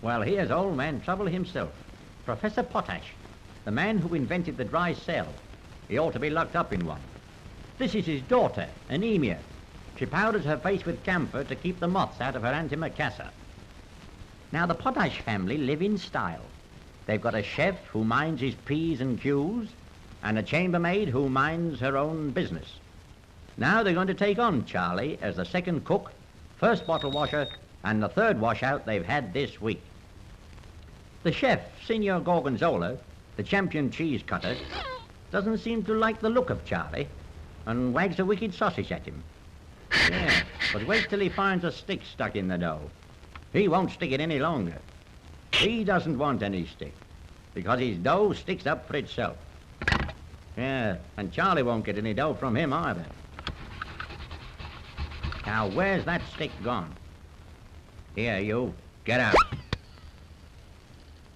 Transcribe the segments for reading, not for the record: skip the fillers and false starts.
Well, here's old man Trouble himself, Professor Potash, the man who invented the dry cell. He ought to be locked up in one. This is his daughter, Anemia. She powders her face with camphor to keep the moths out of her antimacassar. Now, the Potash family live in style. They've got a chef who minds his P's and Q's, and a chambermaid who minds her own business. Now they're going to take on Charlie as the second cook, first bottle washer, and the third washout they've had this week. The chef, Signor Gorgonzola, the champion cheese cutter, doesn't seem to like the look of Charlie and wags a wicked sausage at him. Yeah, but wait till he finds a stick stuck in the dough. He won't stick it any longer. He doesn't want any stick, because his dough sticks up for itself. Yeah, and Charlie won't get any dough from him either. Now, where's that stick gone? Here, you, get out.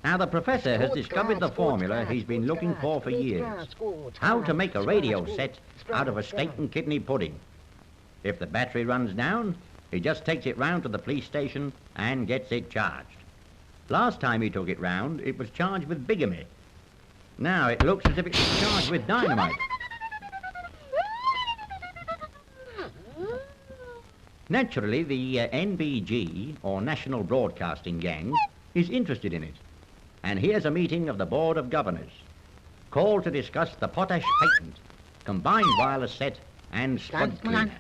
Now, the professor has discovered the formula he's been looking for years. How to make a radio set out of a steak and kidney pudding. If the battery runs down, he just takes it round to the police station and gets it charged. Last time he took it round, it was charged with bigamy. Now it looks as if it was charged with dynamite. Naturally, the NBG, or National Broadcasting Gang, is interested in it. And here's a meeting of the Board of Governors, called to discuss the Potash patent, combined wireless set, and spud cleaner.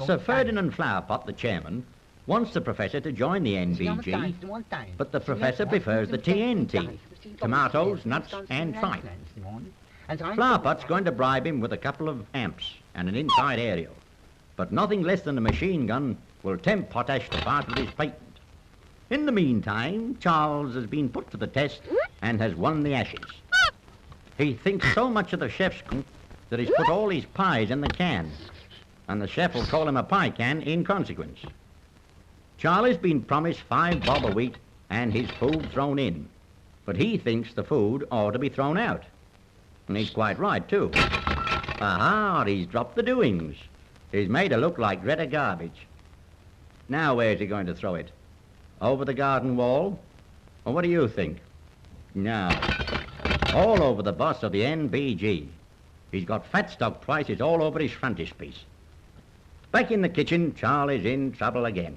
Sir Ferdinand Flowerpot, the chairman, wants the professor to join the NBG, but the professor prefers the TNT, tomatoes, nuts, and tripe. Flowerpot's going to bribe him with a couple of amps and an inside aerial, but nothing less than a machine gun will tempt Potash to part with his patent. In the meantime, Charles has been put to the test and has won the Ashes. He thinks so much of the chef's cook that he's put all his pies in the can, and the chef will call him a pie can in consequence. Charlie's been promised 5 bob a week and his food thrown in, but he thinks the food ought to be thrown out. And he's quite right, too. Aha, he's dropped the doings. He's made her look like Greta garbage. Now where's he going to throw it? Over the garden wall? Or what do you think? No. All over the boss of the NBG. He's got fat stock prices all over his frontispiece. Back in the kitchen, Charlie's in trouble again.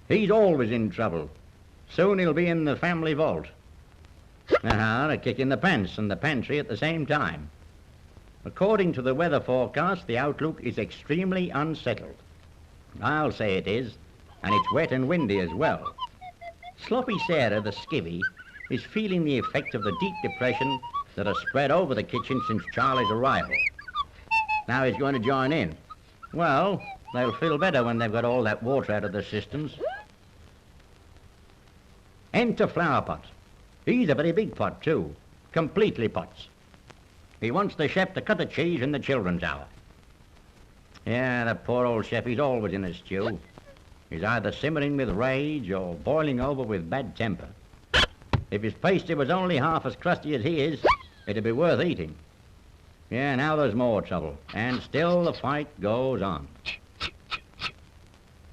He's always in trouble. Soon he'll be in the family vault. A kick in the pants and the pantry at the same time. According to the weather forecast, the outlook is extremely unsettled. I'll say it is, and it's wet and windy as well. Sloppy Sarah, the skivvy, is feeling the effect of the deep depression that has spread over the kitchen since Charlie's arrival. Now he's going to join in. Well, they'll feel better when they've got all that water out of their systems. Enter Flowerpot. He's a very big pot, too. Completely pots. He wants the chef to cut the cheese in the children's hour. Yeah, the poor old chef, he's always in a stew. He's either simmering with rage or boiling over with bad temper. If his pastry was only half as crusty as he is, it'd be worth eating. Yeah, now there's more trouble. And still the fight goes on.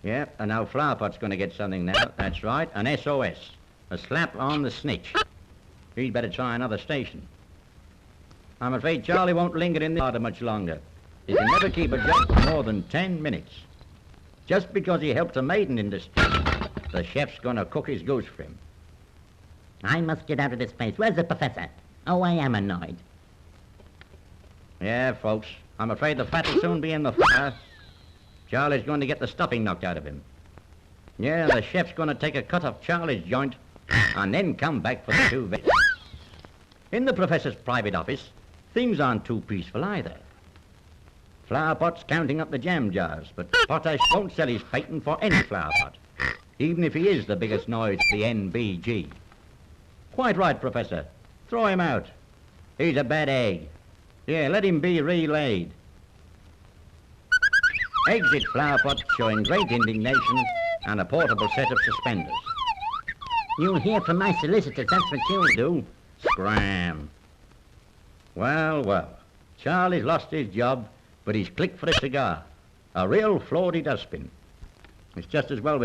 Yeah, and now Flowerpot's going to get something now. That's right, an SOS. A slap on the snitch. He'd better try another station. I'm afraid Charlie won't linger in the larder much longer. He can never keep a job for more than 10 minutes. Just because he helped a maiden in distress, the chef's going to cook his goose for him. I must get out of this place. Where's the professor? Oh, I am annoyed. Yeah, folks, I'm afraid the fat will soon be in the fire. Charlie's going to get the stuffing knocked out of him. Yeah, the chef's going to take a cut off Charlie's joint and then come back for the 2 vets. In the professor's private office, things aren't too peaceful either. Flowerpot's counting up the jam jars, but Potash won't sell his patent for any Flowerpot, even if he is the biggest noise for the NBG. Quite right, Professor. Throw him out. He's a bad egg. Yeah, let him be relaid. Exit Flowerpot showing great indignation and a portable set of suspenders. You'll hear from my solicitors, that's what you'll do. Scram. Well, well. Charlie's lost his job, but he's clicked for a cigar. A real Flordy dustbin. It's just as well we